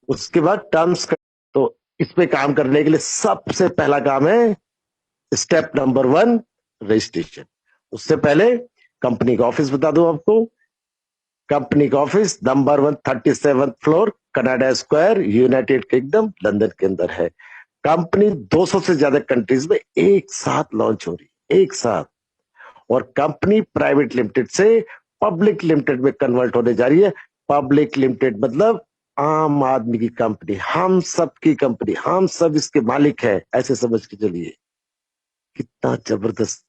उसके बाद टर्म्स। तो इस पे काम करने के लिए सबसे पहला काम है स्टेप नंबर 1, रजिस्ट्रेशन। उससे पहले कंपनी का ऑफिस बता दूं आपको। कंपनी का office number 137 floor, Canada square, United kingdom, London के अंदर है। कंपनी 200 से ज्यादा कंट्रीज में एक साथ लॉन्च हो रही है, एक साथ। और कंपनी प्राइवेट लिमिटेड से पब्लिक लिमिटेड में कन्वर्ट होने जा रही है। पब्लिक लिमिटेड मतलब आम आदमी की कंपनी, हम सब की कंपनी, हम सब इसके मालिक है, ऐसे समझ के चलिए। कितना जबरदस्त।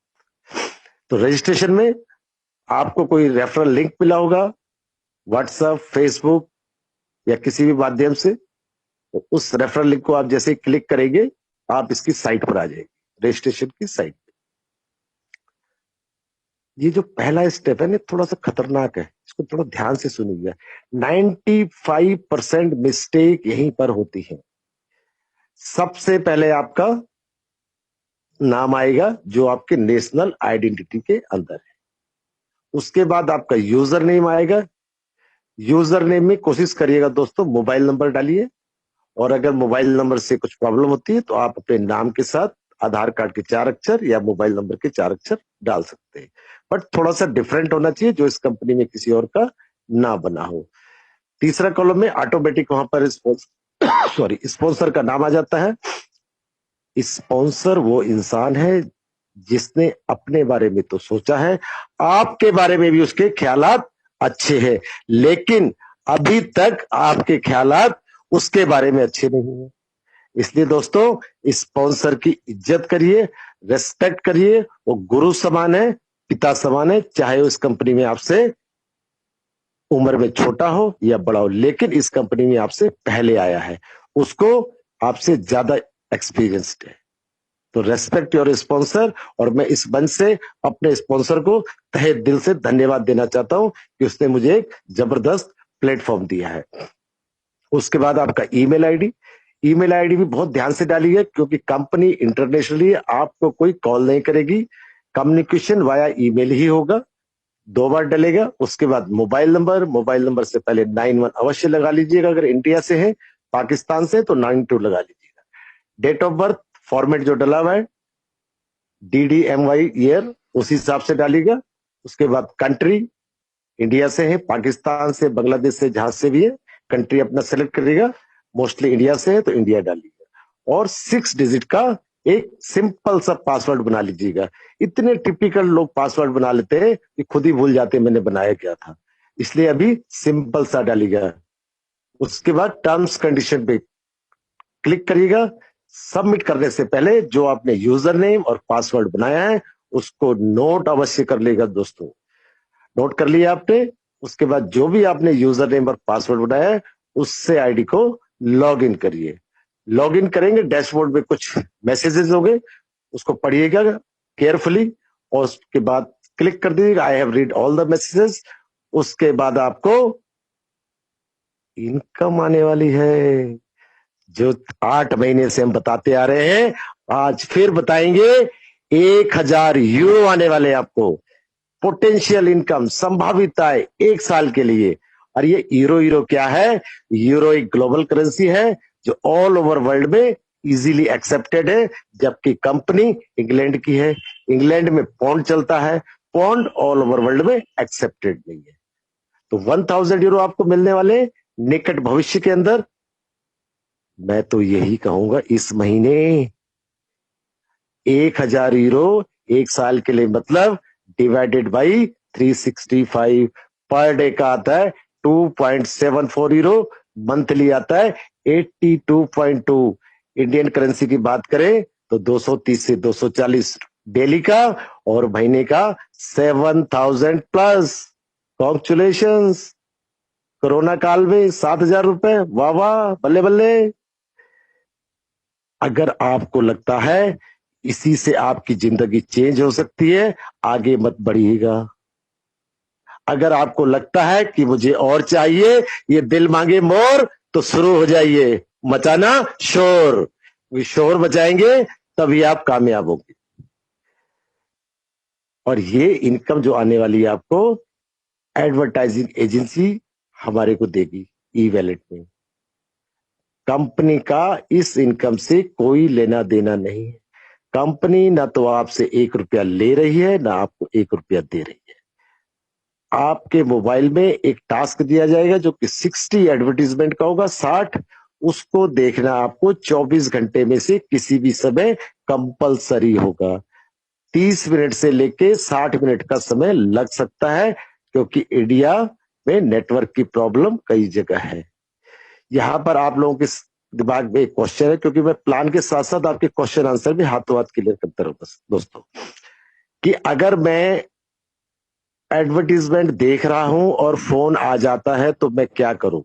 तो रजिस्ट्रेशन में आपको कोई रेफरल लिंक मिला होगा, व्हाट्सएप, फेसबुक या किसी भी माध्यम से। तो उस रेफरल लिंक को आप जैसे क्लिक करेंगे, आप इसकी साइट पर आ जाएंगे, रजिस्ट्रेशन की साइट। ये जो पहला स्टेप है ना, थोड़ा सा खतरनाक है, इसको थोड़ा ध्यान से सुनिएगा। 95% मिस्टेक यहीं पर होती है। सबसे पहले आपका नाम आएगा जो आपके नेशनल आइडेंटिटी के अंदर है। उसके बाद आपका यूजर नेम आएगा। यूजर नेम में कोशिश करिएगा दोस्तों मोबाइल नंबर डालिए, और अगर मोबाइल नंबर से कुछ प्रॉब्लम होती है तो आप अपने नाम के साथ आधार कार्ड के 4 अक्षर या मोबाइल नंबर के 4 अक्षर डाल सकते हैं। बट थोड़ा सा डिफरेंट होना चाहिए, जो इस कंपनी में किसी और का ना बना हो। तीसरा कॉलम में ऑटोमेटिक वहां पर स्पॉन्सर का नाम आ जाता है। स्पॉन्सर वो इंसान है जिसने अपने बारे में तो सोचा है, आपके बारे में भी उसके ख्यालात अच्छे हैं, लेकिन अभी तक आपके ख्यालात उसके बारे में अच्छे नहीं है। इसलिए दोस्तों स्पॉन्सर की इज्जत करिए, रेस्पेक्ट करिए। वो गुरु समान है, पिता समान है, चाहे उस कंपनी में आपसे उम्र में छोटा हो या बड़ा हो, लेकिन इस कंपनी में आपसे पहले आया है, उसको आपसे ज्यादा एक्सपीरियंस्ड है। तो रेस्पेक्ट योर स्पॉन्सर। और मैं इस मंच से अपने स्पॉन्सर को तहे दिल से धन्यवाद देना चाहता हूं कि उसने मुझे एक जबरदस्त प्लेटफॉर्म दिया है। उसके बाद आपका ईमेल आईडी। ईमेल आईडी भी बहुत ध्यान से डालिए, क्योंकि कंपनी इंटरनेशनली आपको कोई कॉल नहीं करेगी, कम्युनिकेशन वाया ईमेल ही होगा। 2 बार डलेगा। उसके बाद मोबाइल नंबर, मोबाइल नंबर से पहले 91 अवश्य लगा लीजिएगा, अगर इंडिया से है। पाकिस्तान से तो 92 लगा लीजिएगा। डेट ऑफ बर्थ फॉर्मेट जो डला हुआ है DDMY ईयर, उसी हिसाब से डालिएगा। उसके बाद कंट्री, इंडिया से है, पाकिस्तान से, बांग्लादेश से, जहां से भी है, कंट्री अपना सेलेक्ट करिएगा। मोस्टली इंडिया से है तो इंडिया डालिएगा। और 6 डिजिट का एक सिंपल सा पासवर्ड बना लीजिएगा। इतने टिपिकल लोग पासवर्ड बना लेते हैं कि खुद ही भूल जाते हैं मैंने बनाया क्या था, इसलिए अभी सिंपल सा डालिएगा। उसके बाद टर्म्स कंडीशन पे क्लिक करिएगा। सबमिट करने से पहले जो आपने यूजर नेम और पासवर्ड बनाया है उसको नोट अवश्य कर लेगा दोस्तों। नोट कर लिया आपने। उसके बाद जो भी आपने यूजर नेम और पासवर्ड बनाया है उससे आईडी को लॉग इन करिए। लॉग इन करेंगे, डैशबोर्ड में कुछ मैसेजेस होंगे, उसको पढ़िएगा केयरफुली, और उसके बाद क्लिक कर दीजिएगा I have read all the messages. उसके बाद आपको इनकम आने वाली है, जो 8 महीने से हम बताते आ रहे हैं, आज फिर बताएंगे। 1000 यूरो आने वाले आपको, पोटेंशियल इनकम, संभावित आय 1 साल के लिए। और ये यूरो क्या है? यूरो एक ग्लोबल करेंसी है जो ऑल ओवर वर्ल्ड में इजीली एक्सेप्टेड है, जबकि कंपनी इंग्लैंड की है। इंग्लैंड में पौंड चलता है, पौंड ऑल ओवर वर्ल्ड में एक्सेप्टेड नहीं है। तो 1000 यूरो आपको मिलने वाले निकट भविष्य के अंदर। मैं तो यही कहूंगा इस महीने 1000 यूरो 1 साल के लिए, मतलब डिवाइडेड बाई 365 पर डे का आता है 2.74 यूरो, मंथली आता है 82.2। इंडियन करेंसी की बात करें तो 230 से 240 डेली का, और महीने का 7000 प्लस। कॉन्ग्रेचुलेशंस। कोरोना काल में 7000 रुपए, वाह वाह, बल्ले बल्ले। अगर आपको लगता है इसी से आपकी जिंदगी चेंज हो सकती है, आगे मत बढ़िएगा। अगर आपको लगता है कि मुझे और चाहिए, ये दिल मांगे मोर, तो शुरू हो जाइए मचाना शोर। शोर मचाएंगे तभी आप कामयाब होंगे। और ये इनकम जो आने वाली है आपको, एडवर्टाइजिंग एजेंसी हमारे को देगी ई वैलेट में। कंपनी का इस इनकम से कोई लेना देना नहीं है। कंपनी ना तो आपसे 1 रुपया ले रही है, ना आपको 1 रुपया दे रही है। आपके मोबाइल में एक टास्क दिया जाएगा जो कि 60 एडवर्टीजमेंट का होगा, 60 उसको देखना आपको 24 घंटे में से किसी भी समय कंपलसरी होगा। 30 मिनट से लेके 60 मिनट का समय लग सकता है, क्योंकि इंडिया में नेटवर्क की प्रॉब्लम कई जगह है। यहां पर आप लोगों के दिमाग में एक क्वेश्चन है, क्योंकि मैं प्लान के साथ साथ आपके क्वेश्चन आंसर भी हाथों हाथ क्लियर करता रहूंगा दोस्तों, कि अगर मैं एडवर्टीजमेंट देख रहा हूं और फोन आ जाता है तो मैं क्या करूं।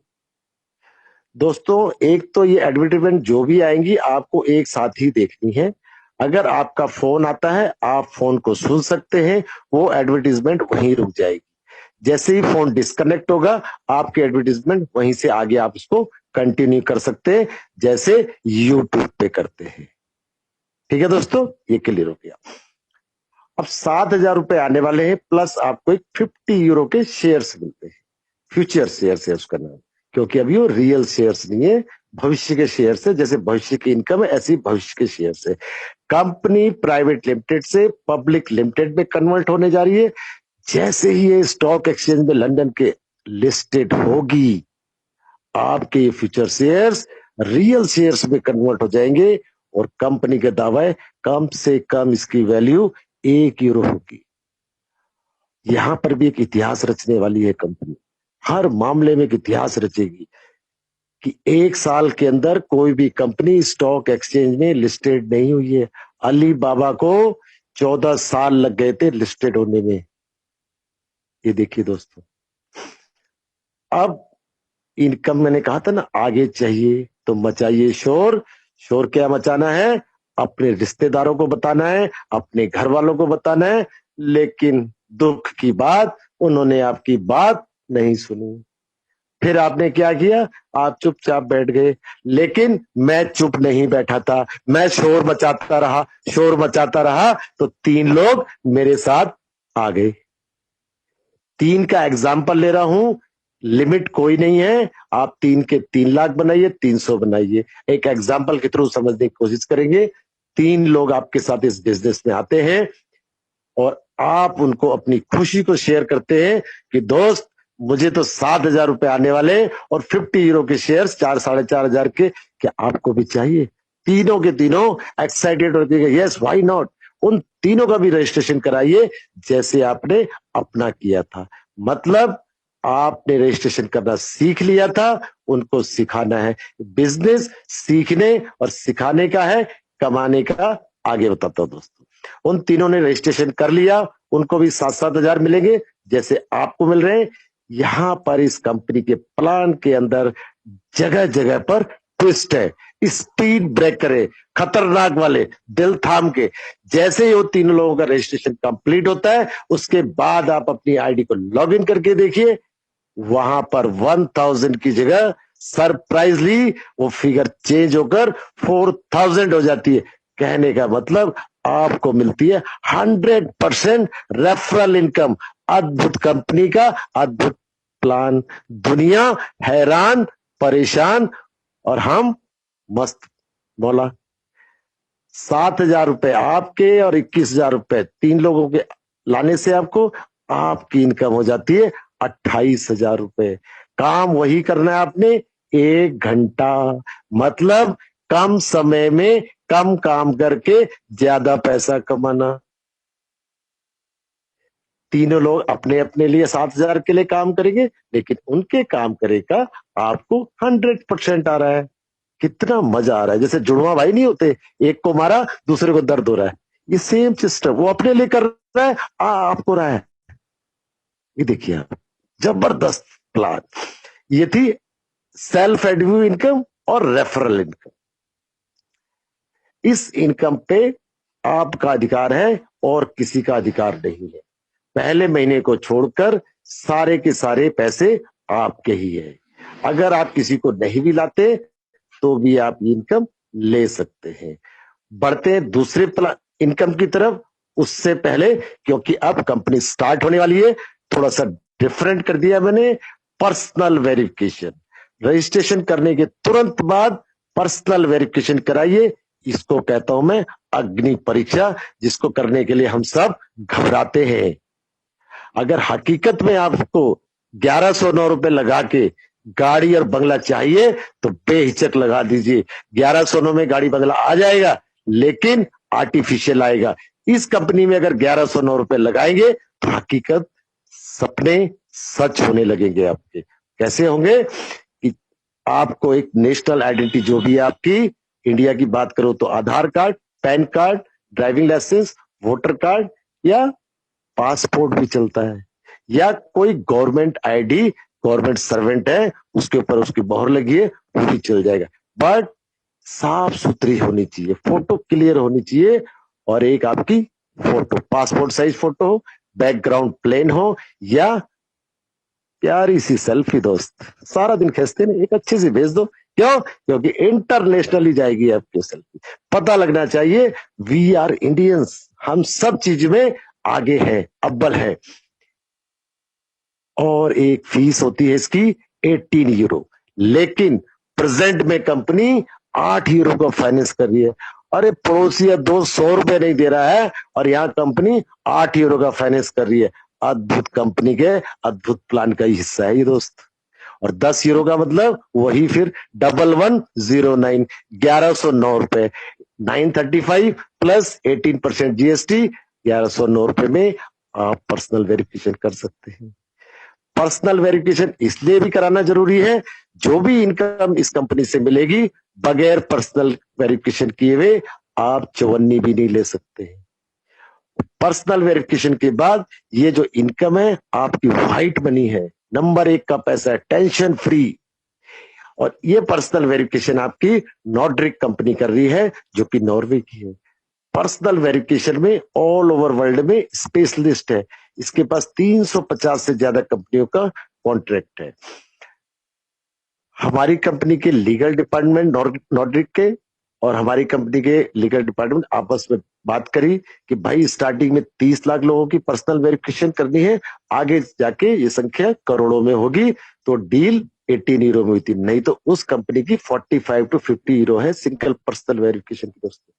दोस्तों, एक तो ये एडवर्टीजमेंट जो भी आएंगी आपको एक साथ ही देखनी है। अगर आपका फोन आता है आप फोन को सुन सकते हैं, वो एडवर्टीजमेंट वहीं रुक जाएगी। जैसे ही फोन डिस्कनेक्ट होगा आपके एडवर्टीजमेंट वहीं से आगे आप उसको कंटिन्यू कर सकते हैं, जैसे यूट्यूब पे करते हैं। ठीक है दोस्तों, ये क्लियर हो गया। अब 7,000 रुपए आने वाले हैं, प्लस आपको एक 50 यूरो के शेयर्स मिलते हैं। फ्यूचर शेयर्स है उसका नाम, क्योंकि अभी वो रियल शेयर्स नहीं है, भविष्य के शेयर्स है। जैसे भविष्य की इनकम है, ऐसी भविष्य के शेयर्स है। कंपनी प्राइवेट लिमिटेड से पब्लिक लिमिटेड में कन्वर्ट होने जा रही है। जैसे ही ये स्टॉक एक्सचेंज में लंदन के लिस्टेड होगी, आपके ये फ्यूचर शेयर्स रियल शेयर्स में कन्वर्ट हो जाएंगे, और कंपनी का दावा है कम से कम इसकी वैल्यू 1 यूरो होगी। यहां पर भी एक इतिहास रचने वाली है कंपनी, हर मामले में एक इतिहास रचेगी कि 1 साल के अंदर कोई भी कंपनी स्टॉक एक्सचेंज में लिस्टेड नहीं हुई है। अली बाबा को 14 साल लग गए थे लिस्टेड होने में। ये देखिए दोस्तों, अब इनकम मैंने कहा था ना आगे चाहिए तो मचाइए शोर। शोर क्या मचाना है? अपने रिश्तेदारों को बताना है, अपने घर वालों को बताना है, लेकिन दुख की बात उन्होंने आपकी बात नहीं सुनी। फिर आपने क्या किया? आप चुपचाप बैठ गए। लेकिन मैं चुप नहीं बैठा था, मैं शोर मचाता रहा, शोर मचाता रहा, तो 3 लोग मेरे साथ आ गए। 3 का एग्जाम्पल ले रहा हूं, लिमिट कोई नहीं है। आप 3 के 3 लाख बनाइए, 300 बनाइए। एक एग्जाम्पल के थ्रू समझने की कोशिश करेंगे। 3 लोग आपके साथ इस बिजनेस में आते हैं और आप उनको अपनी खुशी को शेयर करते हैं कि दोस्त मुझे तो 7,000 रुपए आने वाले और 50 यूरो के शेयर्स 4-4.5 के, क्या आपको भी चाहिए? तीनों के तीनों एक्साइटेड होते हैं, यस व्हाई नॉट। उन तीनों का भी रजिस्ट्रेशन कराइए जैसे आपने अपना किया था। मतलब आपने रजिस्ट्रेशन करना सीख लिया था, उनको सिखाना है। बिजनेस सीखने और सिखाने का है, कमाने का आगे बताता हूं दोस्तों। उन तीनों ने रजिस्ट्रेशन कर लिया, उनको भी 7-7 हजार मिलेंगे जैसे आपको मिल रहे हैं। यहां पर इस कंपनी के प्लान के अंदर जगह जगह पर ट्विस्ट है, स्पीड ब्रेकर है, खतरनाक वाले, दिल थाम के। जैसे ही वो 3 लोगों का रजिस्ट्रेशन कंप्लीट होता है, उसके बाद आप अपनी आईडी को लॉग इन करके देखिए, वहां पर 1000 की जगह सरप्राइजली वो फिगर चेंज होकर 4000 हो जाती है। कहने का मतलब आपको मिलती है 100% रेफरल इनकम। अद्भुत कंपनी का अद्भुत प्लान। दुनिया हैरान, परेशान, और हम मस्त। बोला 7,000 रुपए आपके और 21,000 रुपए 3 लोगों के लाने से आपकी इनकम हो जाती है 28,000 रुपए। काम वही करना है आपने, 1 घंटा। मतलब कम समय में कम काम करके ज्यादा पैसा कमाना। तीनों लोग अपने अपने लिए 7,000 के लिए काम करेंगे, लेकिन उनके काम करे का आपको 100% आ रहा है। कितना मजा आ रहा है। जैसे जुड़वा भाई नहीं होते, एक को मारा दूसरे को दर्द हो रहा है, ये सेम सिस्टम वो अपने लिए कर रहा है, आपको रहा है। ये देखिए आप, जबरदस्त प्लान। ये थी सेल्फ एडव्यू इनकम और रेफरल इनकम। इस इनकम पे आपका अधिकार है और किसी का अधिकार नहीं है। पहले महीने को छोड़कर सारे के सारे पैसे आपके ही है। अगर आप किसी को नहीं भी लाते तो भी आप इनकम ले सकते हैं। बढ़ते हैं दूसरे इनकम की तरफ। उससे पहले, क्योंकि अब कंपनी स्टार्ट होने वाली है, थोड़ा सा डिफरेंट कर दिया मैंने। पर्सनल वेरिफिकेशन, रजिस्ट्रेशन करने के तुरंत बाद पर्सनल वेरिफिकेशन कराइए। इसको कहता हूं मैं अग्नि परीक्षा, जिसको करने के लिए हम सब घबराते हैं। अगर हकीकत में आपको 1109 रुपए लगा के गाड़ी और बंगला चाहिए तो बेहिचक लगा दीजिए। 1109 में गाड़ी बंगला आ जाएगा, लेकिन आर्टिफिशियल आएगा। इस कंपनी में अगर 1109 रुपए लगाएंगे तो हकीकत सपने सच होने लगेंगे आपके। कैसे होंगे कि आपको एक नेशनल आइडेंटिटी जो भी है आपकी, इंडिया की बात करो तो Aadhaar card, PAN card, driving licence, voter card या पासपोर्ट भी चलता है, या कोई गवर्नमेंट आईडी, गवर्नमेंट सर्वेंट है उसके ऊपर उसकी मोहर लगी है, वो भी चल जाएगा। बट साफ सुथरी होनी चाहिए, फोटो क्लियर होनी चाहिए, और एक आपकी फोटो पासपोर्ट साइज फोटो हो, बैकग्राउंड प्लेन हो, या प्यारी सी सेल्फी दोस्त सारा दिन खींचते नहीं, एक अच्छी सी भेज दो। क्यों? क्योंकि इंटरनेशनली जाएगी आपकी सेल्फी। पता लगना चाहिए वी आर इंडियंस, हम सब चीज में आगे है, अव्वल है। और एक फीस होती है इसकी 18 यूरो, लेकिन प्रेजेंट में कंपनी 8 यूरो का फाइनेंस कर रही है। अरे पड़ोसी 200 रुपए नहीं दे रहा है और यहाँ कंपनी 8 यूरो का फाइनेंस कर रही है। अद्भुत कंपनी के अद्भुत प्लान का ही हिस्सा है ये दोस्त। और 10 यूरो का मतलब वही फिर 1109, 1109 रुपए, 935 प्लस 18% जीएसटी, 1109 रुपए में आप पर्सनल वेरिफिकेशन कर सकते हैं। पर्सनल वेरिफिकेशन इसलिए भी कराना जरूरी है, जो भी इनकम इस कंपनी से मिलेगी बगैर पर्सनल वेरिफिकेशन किए हुए आप चवन्नी भी नहीं ले सकते हैं। पर्सनल वेरिफिकेशन के बाद ये जो इनकम है आपकी व्हाइट मनी है, नंबर 1 का पैसा है, टेंशन फ्री। और ये पर्सनल वेरिफिकेशन आपकी नॉर्ड्रिक कंपनी कर रही है, जो कि नॉर्वे की है। पर्सनल वेरिफिकेशन में ऑल ओवर वर्ल्ड में स्पेशलिस्ट है, इसके पास 350 से ज्यादा कंपनियों का कॉन्ट्रैक्ट है। हमारी कंपनी के लीगल डिपार्टमेंट नॉर्डिक के और हमारी कंपनी के लीगल डिपार्टमेंट आपस में बात करी कि भाई स्टार्टिंग में 30 लाख लोगों की पर्सनल वेरिफिकेशन करनी है, आगे जाके ये संख्या करोड़ों में होगी, तो डील 18 यूरो में हुई थी। नहीं तो उस कंपनी की 45 to 50 यूरो है सिंगल पर्सनल वेरिफिकेशन की। दोस्तों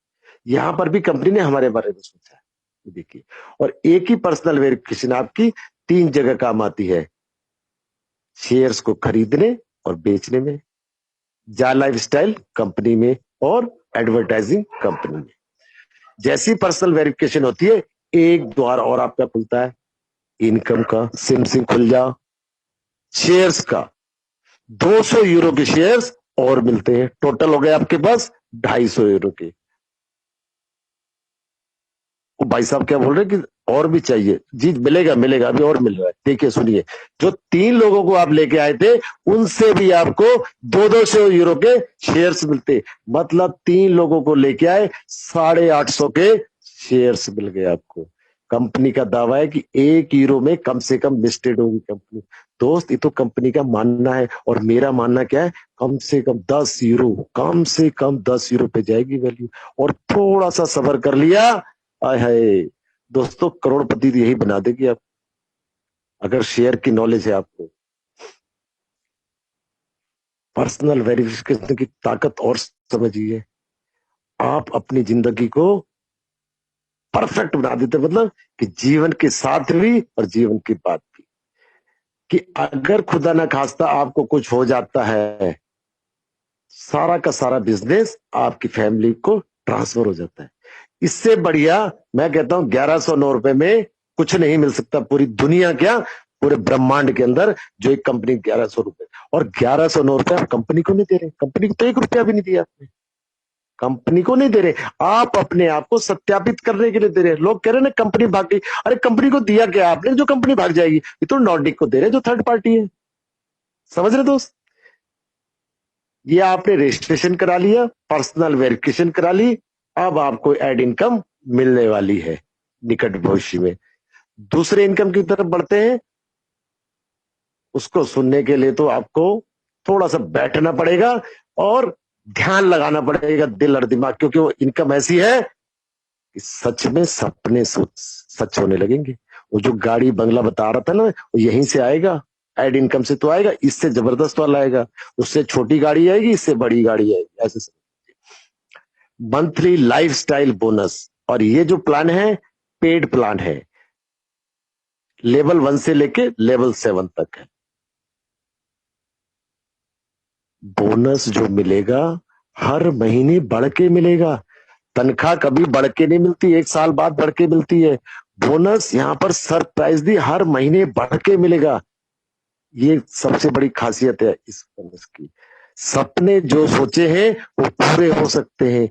यहां पर भी कंपनी ने हमारे बारे में सोचा है, देखिए। और एक ही पर्सनल वेरिफिकेशन आपकी 3 जगह काम आती है, शेयर्स को खरीदने और बेचने में, जा लाइफस्टाइल कंपनी में, और एडवर्टाइजिंग कंपनी में। जैसी पर्सनल वेरिफिकेशन होती है एक द्वार और आपका खुलता है, इनकम का सिम खुल जा, शेयर्स का 200 यूरो के शेयर्स और मिलते हैं, टोटल हो गए आपके पास 250 यूरो के। भाई साहब क्या बोल रहे हैं कि और भी चाहिए? जी मिलेगा मिलेगा, अभी और मिल रहा है। देखिए सुनिए, जो 3 लोगों को आप लेके आए थे उनसे भी आपको 200 यूरो के शेयर्स मिलते, मतलब 3 लोगों को लेके आए 850 के शेयर्स मिल गए आपको। कंपनी का दावा है कि 1 यूरो में कम से कम लिस्टेड होगी कंपनी। दोस्त ये तो कंपनी का मानना है, और मेरा मानना क्या है, कम से कम 10 यूरो, कम से कम 10 यूरो पे जाएगी वैल्यू। और थोड़ा सा सब्र कर लिया, आय हाय दोस्तों, करोड़पति यही बना देगी आप, अगर शेयर की नॉलेज है आपको। पर्सनल वेरिफिकेशन की ताकत और समझिए, आप अपनी जिंदगी को परफेक्ट बना देते, मतलब कि जीवन के साथ भी और जीवन के बाद भी, कि अगर खुदा ना खास्ता आपको कुछ हो जाता है, सारा का सारा बिजनेस आपकी फैमिली को ट्रांसफर हो जाता है। इससे बढ़िया मैं कहता हूं 1109 रुपए में कुछ नहीं मिल सकता पूरी दुनिया, क्या पूरे ब्रह्मांड के अंदर, जो एक कंपनी 1100 रुपए। और 1109 रुपए आप कंपनी को नहीं दे रहे, कंपनी को तो 1 रुपया भी नहीं दिया आपने, कंपनी को नहीं दे रहे, आप अपने आप को सत्यापित करने के लिए दे रहे। लोग कह रहे ना कंपनी भाग गई, अरे कंपनी को दिया क्या आपने जो कंपनी भाग जाएगी? ये तो नॉर्डिक को दे रहे जो थर्ड पार्टी है, समझ रहे दोस्त? ये आपने रजिस्ट्रेशन करा लिया, पर्सनल वेरिफिकेशन करा ली, अब आपको एड इनकम मिलने वाली है निकट भविष्य में। दूसरे इनकम की तरफ बढ़ते हैं, उसको सुनने के लिए तो आपको थोड़ा सा बैठना पड़ेगा और ध्यान लगाना पड़ेगा, दिल और दिमाग, क्योंकि वो इनकम ऐसी है कि सच में सपने सच होने लगेंगे। वो जो गाड़ी बंगला बता रहा था ना, वो यहीं से आएगा। ऐड इनकम से तो आएगा, इससे जबरदस्त वाला आएगा, उससे छोटी गाड़ी आएगी, इससे बड़ी गाड़ी आएगी, ऐसे मंथली लाइफस्टाइल बोनस। और ये जो प्लान है पेड प्लान है, लेवल 1 से लेके लेवल 7 तक है। बोनस जो मिलेगा हर महीने बढ़ के मिलेगा, तनख्वाह कभी बढ़ के नहीं मिलती, 1 साल बाद बढ़ के मिलती है। बोनस यहाँ पर सरप्राइज दी हर महीने बढ़ के मिलेगा, ये सबसे बड़ी खासियत है इस बोनस की। सपने जो सोचे हैं वो पूरे हो सकते हैं।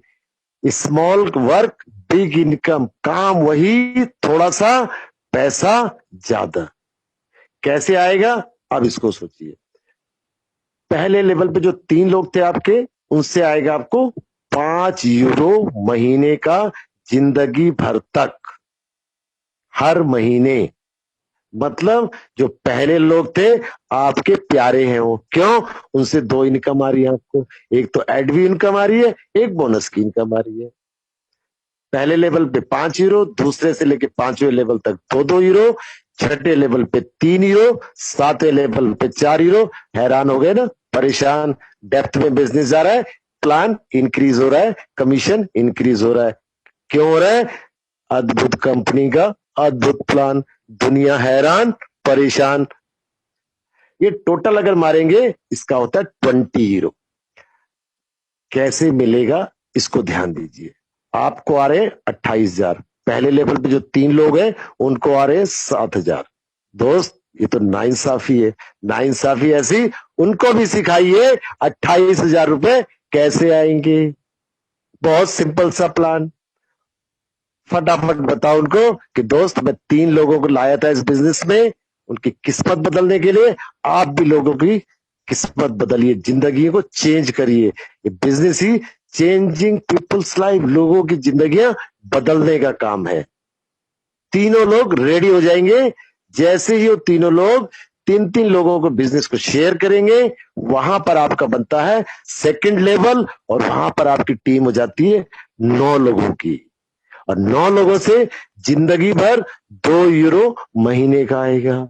स्मॉल वर्क बिग इनकम, काम वही, थोड़ा सा पैसा ज्यादा। कैसे आएगा अब इसको सोचिए। पहले लेवल पे जो 3 लोग थे आपके, उनसे आएगा आपको 5 यूरो महीने का, जिंदगी भर तक, हर महीने। मतलब जो पहले लोग थे आपके प्यारे हैं वो, क्यों? उनसे 2 इनकम आ रही है आपको, एक तो एडवी इनकम आ रही है, एक बोनस की इनकम आ रही है। पहले लेवल पे 5 यूरो, दूसरे से लेके 5वें लेवल तक 2-2 यूरो, छठे लेवल पे 3 यूरो, 7वें लेवल पे 4 यूरो। हैरान हो गए ना, परेशान। डेप्थ में बिजनेस जा रहा है, प्लान इंक्रीज हो रहा है, कमीशन इंक्रीज हो रहा है। क्यों हो रहा है? अद्भुत कंपनी का अद्भुत प्लान, दुनिया हैरान परेशान। ये टोटल अगर मारेंगे इसका होता है 20 यूरो। कैसे मिलेगा इसको ध्यान दीजिए। आपको आ रहे 28,000, पहले लेवल पे जो 3 लोग हैं उनको आ रहे 7,000। दोस्त ये तो नाइंसाफी है, नाइंसाफी ऐसी उनको भी सिखाइए। 28,000 रुपए कैसे आएंगे? बहुत सिंपल सा प्लान, फटाफट बताओ उनको कि दोस्त मैं 3 लोगों को लाया था इस बिजनेस में, उनकी किस्मत बदलने के लिए। आप भी लोगों की किस्मत बदलिए, जिंदगी को चेंज करिए। ये बिजनेस ही चेंजिंग पीपल्स लाइफ, लोगों की जिंदगियां बदलने का काम है। तीनों लोग रेडी हो जाएंगे। जैसे ही वो तीनों लोग 3-3 लोगों को बिजनेस को शेयर करेंगे, वहां पर आपका बनता है सेकंड लेवल, और वहां पर आपकी टीम हो जाती है 9 लोगों की। और 9 लोगों से जिंदगी भर 2 यूरो महीने का आएगा,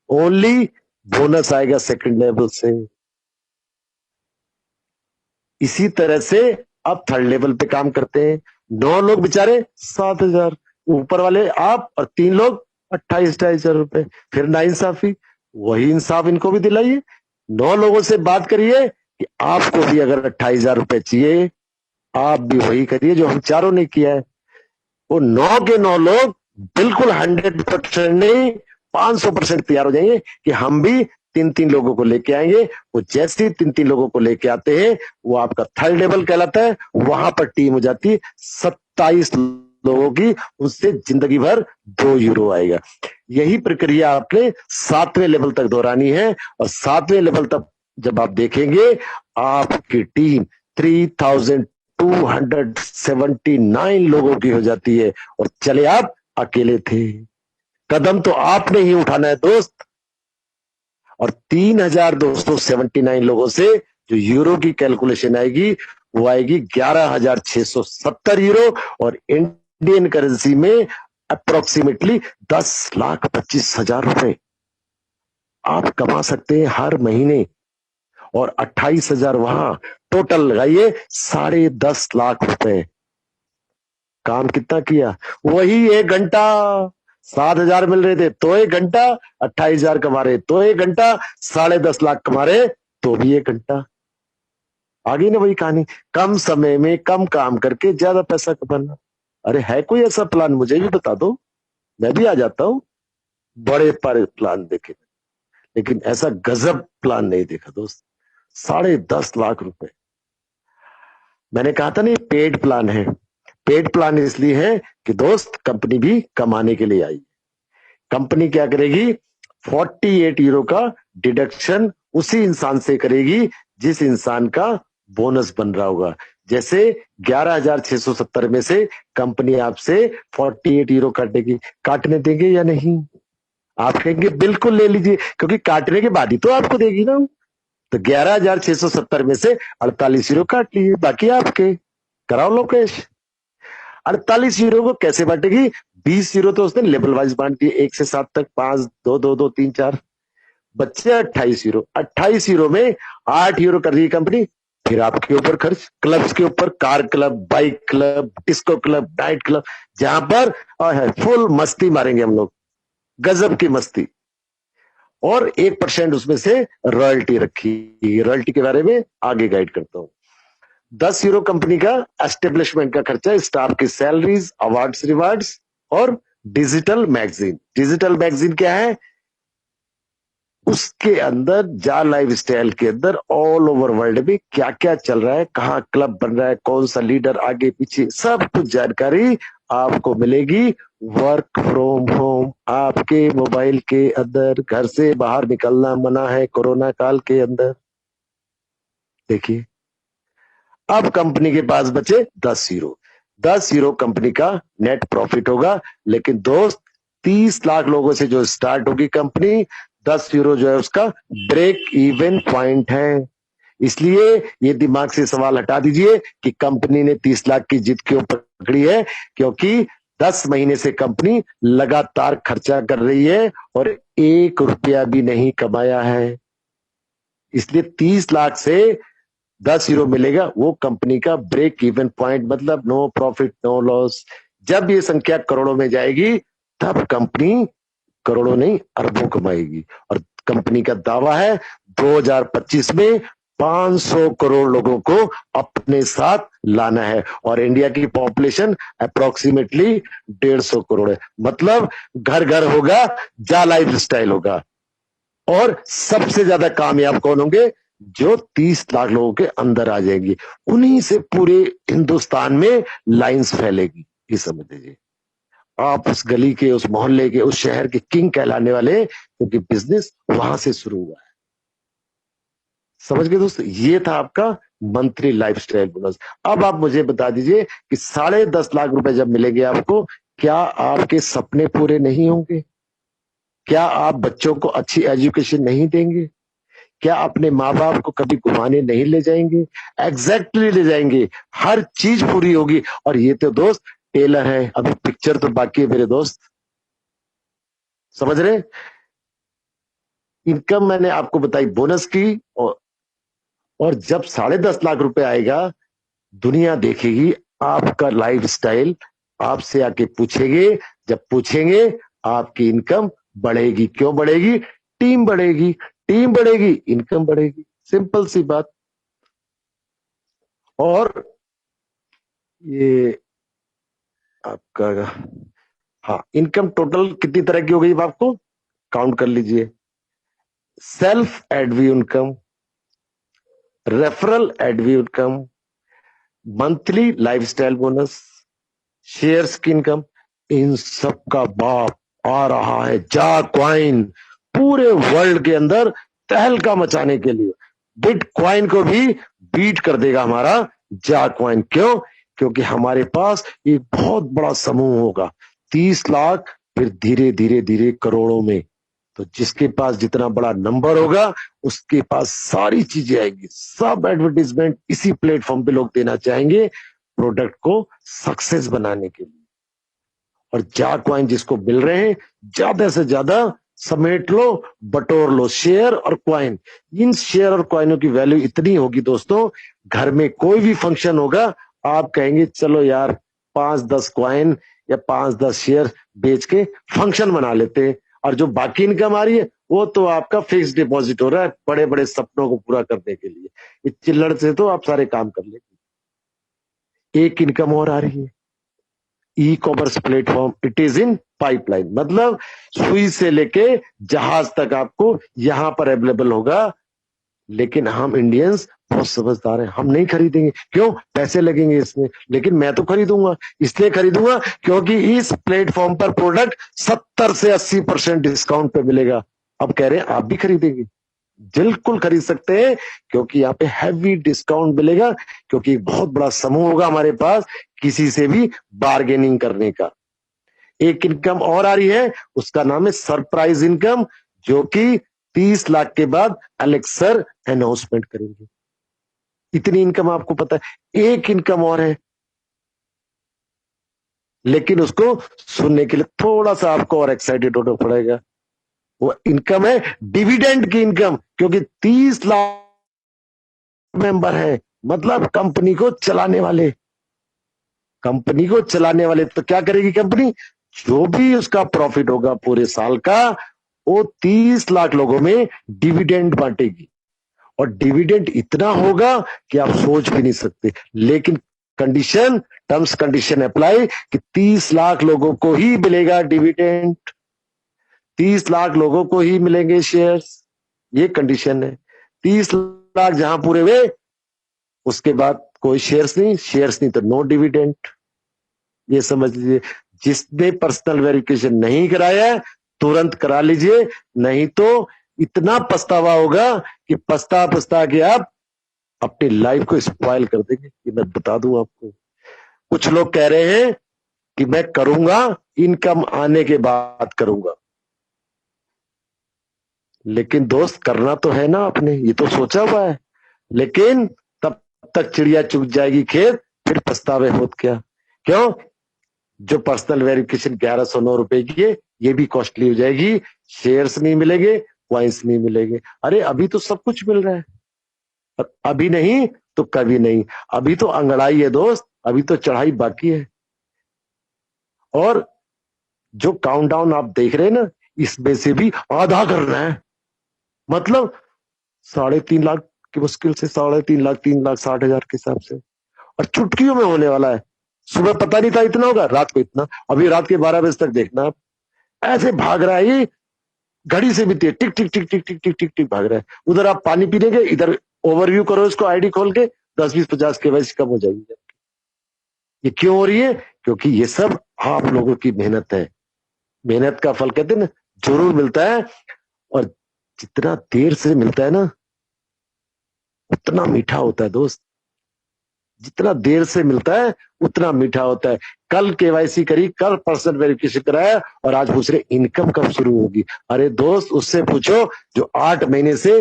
ओनली बोनस आएगा सेकंड लेवल से। इसी तरह से अब थर्ड लेवल पे काम करते हैं। 9 लोग बेचारे 7,000, ऊपर वाले आप और 3 लोग 28,000 रुपए। फिर नाइंसाफी, वही इंसाफ इनको भी दिलाइए। 9 लोगों से बात करिए कि आपको भी अगर 28,000 रुपए चाहिए, आप भी वही करिए जो हम चारों ने किया है। वो 9 के 9 लोग बिल्कुल 100% नहीं, 500% तैयार हो जाएंगे कि हम भी 3-3 लोगों को लेके आएंगे। वो जैसे ही 3-3 लोगों को लेके आते हैं, वो आपका थर्ड लेवल कहलाता है। वहां पर टीम हो जाती है 27 लोगों की, उससे जिंदगी भर 2 यूरो आएगा। यही प्रक्रिया आपने 7वें लेवल तक दोहरानी है। और 7वें लेवल तक जब आप देखेंगे, आपकी टीम 3,279 लोगों की हो जाती है, और चले आप अकेले थे। कदम तो आपने ही उठाना है दोस्त। और 3,279 लोगों से जो यूरो की कैलकुलेशन आएगी, वो आएगी 11,670 यूरो, और इंडियन करेंसी में अप्रोक्सीमेटली 10,25,000 रुपए आप कमा सकते हैं हर महीने। और 28,000 वहां, टोटल लगाइए 10.5 लाख रुपए। काम कितना किया? वही 1 घंटा। 7,000 मिल रहे थे तो 1 घंटा, 28,000 कमा रहे तो 1 घंटा, 10.5 लाख कमा रहे तो भी 1 घंटा। आ गई ना वही कहानी, कम समय में कम काम करके ज्यादा पैसा कमाना। अरे है कोई ऐसा प्लान? मुझे भी बता दो, मैं भी आ जाता हूं। बड़े बड़े प्लान देखे, लेकिन ऐसा गजब प्लान नहीं देखा दोस्त। 10.5 लाख रुपए। मैंने कहा था ना, ये पेड प्लान है। पेड प्लान इसलिए है कि दोस्त कंपनी भी कमाने के लिए आई। कंपनी क्या करेगी? 48 यूरो का डिडक्शन उसी इंसान से करेगी जिस इंसान का बोनस बन रहा होगा। जैसे 11,670 में से कंपनी आपसे 48 यूरो काटेगी। काटने देंगे या नहीं? आप कहेंगे बिल्कुल ले लीजिए, क्योंकि काटने के बाद ही तो आपको देगी ना। तो 11,670 में से 48 यूरो काट लीजिए, बाकी आपके। कराओ लो कैश। 48 यूरो को कैसे बांटेगी? 20 यूरो तो उसने लेवल वाइज बांट दिए, 1 से 7 तक, 5, 2, 2, 2, 3, 4। बच्चे 28 यूरो, 28 यूरो में 8 यूरो कर रही है कंपनी। फिर आपके ऊपर खर्च, क्लब्स के ऊपर, car club, bike club, disco club, night club, जहां पर फुल मस्ती मारेंगे हम लोग, गजब की मस्ती। और 1% उसमें से रॉयल्टी रखी। रॉयल्टी के बारे में आगे गाइड करता हूं। 10 यूरो कंपनी का एस्टेब्लिशमेंट का खर्चा, स्टाफ की सैलरीज, अवार्ड्स रिवार्ड्स और डिजिटल मैगजीन। डिजिटल मैगजीन क्या है? उसके अंदर जा लाइफ स्टाइल के अंदर ऑल ओवर वर्ल्ड में क्या क्या चल रहा है, कहाँ क्लब बन रहा है, कौन सा लीडर आगे पीछे, सब कुछ जानकारी आपको मिलेगी। वर्क फ्रॉम होम आपके मोबाइल के अंदर, घर से बाहर निकलना मना है कोरोना काल के अंदर। देखिए, अब कंपनी के पास बचे 10 यूरो। 10 यूरो कंपनी का नेट प्रॉफिट होगा। लेकिन दोस्त, 30 लाख लोगों से जो स्टार्ट होगी कंपनी, 10 यूरो जो है उसका ब्रेक इवन पॉइंट है। इसलिए ये दिमाग से सवाल हटा दीजिए कि कंपनी ने 30 लाख की जिद क्यों पकड़ी है, क्योंकि 10 महीने से कंपनी लगातार खर्चा कर रही है और 1 रुपया भी नहीं कमाया है। इसलिए 30 लाख से 10 यूरो मिलेगा, वो कंपनी का ब्रेक इवन पॉइंट, मतलब नो प्रॉफिट नो लॉस। जब ये संख्या करोड़ों में जाएगी, तब कंपनी करोड़ों नहीं अरबों कमाएगी। और कंपनी का दावा है 2025 में 500 करोड़ लोगों को अपने साथ लाना है। और इंडिया की पॉपुलेशन अप्रोक्सीमेटली 150 करोड़ है। मतलब घर घर होगा, जा लाइफ स्टाइल होगा। और सबसे ज्यादा कामयाब कौन होंगे? जो 30 लाख लोगों के अंदर आ जाएंगी। उन्हीं से पूरे हिंदुस्तान में लाइंस फैलेगी। ये समझ लीजिए, आप उस गली के, उस मोहल्ले के, उस शहर के किंग कहलाने वाले, क्योंकि बिजनेस वहां से शुरू हुआ है। समझ गए दोस्तों? ये था आपका मंथली लाइफस्टाइल बोनस। अब आप मुझे बता दीजिए कि 10.5 लाख रुपए जब मिलेंगे आपको, क्या आपके सपने पूरे नहीं होंगे? क्या आप बच्चों को अच्छी एजुकेशन नहीं देंगे? क्या अपने माँ बाप को कभी घुमाने नहीं ले जाएंगे? एग्जैक्टली ले जाएंगे। हर चीज पूरी होगी। और ये तो दोस्त टेलर है, अभी पिक्चर तो बाकी है मेरे दोस्त। समझ रहे? इनकम मैंने आपको बताई बोनस की। और जब 10.5 लाख रुपए आएगा, दुनिया देखेगी आपका लाइफ स्टाइल, आपसे आके पूछेंगे। जब पूछेंगे, आपकी इनकम बढ़ेगी। क्यों बढ़ेगी? टीम बढ़ेगी। टीम बढ़ेगी, इनकम बढ़ेगी। सिंपल सी बात। और ये आपका, हाँ, इनकम टोटल कितनी तरह की हो गई? आपको काउंट कर लीजिए। Self एडव्यू income, referral एडव्यू income, monthly lifestyle bonus, shares की इनकम। इन सब का बाप आ रहा है जा क्वाइन, पूरे वर्ल्ड के अंदर तहलका मचाने के लिए। बिटकॉइन को भी बीट कर देगा हमारा जा क्वाइन। क्यों? क्योंकि हमारे पास एक बहुत बड़ा समूह होगा, 30 लाख, फिर धीरे धीरे धीरे करोड़ों में। तो जिसके पास जितना बड़ा नंबर होगा, उसके पास सारी चीजें आएंगी। सब एडवर्टीजमेंट इसी प्लेटफॉर्म पे लोग देना चाहेंगे, प्रोडक्ट को सक्सेस बनाने के लिए। और जा क्वाइन जिसको मिल रहे हैं, ज्यादा से ज्यादा समेट लो, बटोर लो, शेयर और क्वाइन। इन शेयर और क्वाइनों की वैल्यू इतनी होगी दोस्तों, घर में कोई भी फंक्शन होगा, आप कहेंगे चलो यार 5-10 क्वाइन या 5-10 शेयर बेच के फंक्शन मना लेते हैं। और जो बाकी इनकम आ रही है, वो तो आपका फिक्स डिपॉजिट हो रहा है बड़े बड़े सपनों को पूरा करने के लिए। इस चिल्लड़ से तो आप सारे काम कर लेंगे। एक इनकम और आ रही है, e commerce platform. It is in pipeline, मतलब सुई से लेके जहाज तक आपको यहां पर अवेलेबल होगा। लेकिन हम इंडियंस बहुत समझदार हैं, हम नहीं खरीदेंगे। क्यों? पैसे लगेंगे इसमें। लेकिन मैं तो खरीदूंगा। इसलिए खरीदूंगा क्योंकि इस प्लेटफॉर्म पर प्रोडक्ट 70 से 80% डिस्काउंट पे मिलेगा। अब कह रहे हैं आप भी खरीदेंगे? बिल्कुल खरीद सकते हैं, क्योंकि यहाँ पे हैवी डिस्काउंट मिलेगा। क्योंकि एक बहुत बड़ा समूह होगा हमारे पास, किसी से भी बार्गेनिंग करने का। एक इनकम और आ रही है, उसका नाम है सरप्राइज इनकम, जो कि 30 लाख के बाद अलेक्स सर अनाउंसमेंट करेंगे। इतनी इनकम आपको पता है। एक इनकम और है, लेकिन उसको सुनने के लिए थोड़ा सा आपको और एक्साइटेड होना पड़ेगा। वो इनकम है डिविडेंड की इनकम, क्योंकि 30 लाख मेंबर है, मतलब कंपनी को चलाने वाले। कंपनी को चलाने वाले तो क्या करेगी कंपनी, जो भी उसका प्रॉफिट होगा पूरे साल का, वो 30 लाख लोगों में डिविडेंड बांटेगी। और डिविडेंड इतना होगा कि आप सोच भी नहीं सकते। लेकिन कंडीशन, टर्म्स कंडीशन अप्लाई कि 30 लाख लोगों को ही मिलेगा डिविडेंड, 30 लाख लोगों को ही मिलेंगे शेयर्स, ये कंडीशन है। 30 लाख जहां पूरे हुए, उसके बाद कोई शेयर्स नहीं, शेयर्स नहीं तो नो डिविडेंड। ये समझ लीजिए, जिसने पर्सनल वेरिफिकेशन नहीं कराया है तुरंत करा लीजिए, नहीं तो इतना पछतावा होगा कि पछता पछता के आप अपनी लाइफ को स्पॉइल कर देंगे। ये मैं बता दूं आपको। कुछ लोग कह रहे हैं कि मैं करूंगा, इनकम आने के बाद करूंगा, लेकिन दोस्त करना तो है ना आपने, ये तो सोचा हुआ है। लेकिन तब तक चिड़िया चुग जाएगी खेत, फिर पछतावे होत क्या। क्यों, जो पर्सनल वेरिफिकेशन 1109 रुपए की है, ये भी कॉस्टली हो जाएगी, शेयर्स नहीं मिलेंगे, क्वाइंस नहीं मिलेंगे। अरे अभी तो सब कुछ मिल रहा है, अभी नहीं तो कभी नहीं। अभी तो अंगड़ाई है दोस्त, अभी तो चढ़ाई बाकी है। और जो काउंटडाउन आप देख रहे हैं ना, इसमें से भी आधा करना है, मतलब 3.5 लाख की मुश्किल से, 3.5 लाख, 3,60,000 के हिसाब से। और चुटकियों में होने वाला है। सुबह पता नहीं था इतना होगा, रात को इतना, अभी रात के 12 बजे तक देखना आप, ऐसे भाग रहा है ये, घड़ी से भी तेज, टिक टिक टिक टिक टिक टिक टिक टिक भाग रहा है। उधर आप पानी पीने गए, इधर ओवरव्यू करो इसको, आईडी खोल के 10, 20, 50 केवाईसी कम हो जाएगी। ये क्यों हो रही है, क्योंकि ये सब आप लोगों की मेहनत है। मेहनत का फल कहते हैं ना, जरूर मिलता है। और जितना देर से मिलता है ना, उतना मीठा होता है दोस्त। जितना देर से मिलता है उतना मीठा होता है। कल केवाईसी करी, कल पर्सनल वेरिफिकेशन कराया, और आज पूछ रहे इनकम कब शुरू होगी। अरे दोस्त, उससे पूछो जो 8 महीने से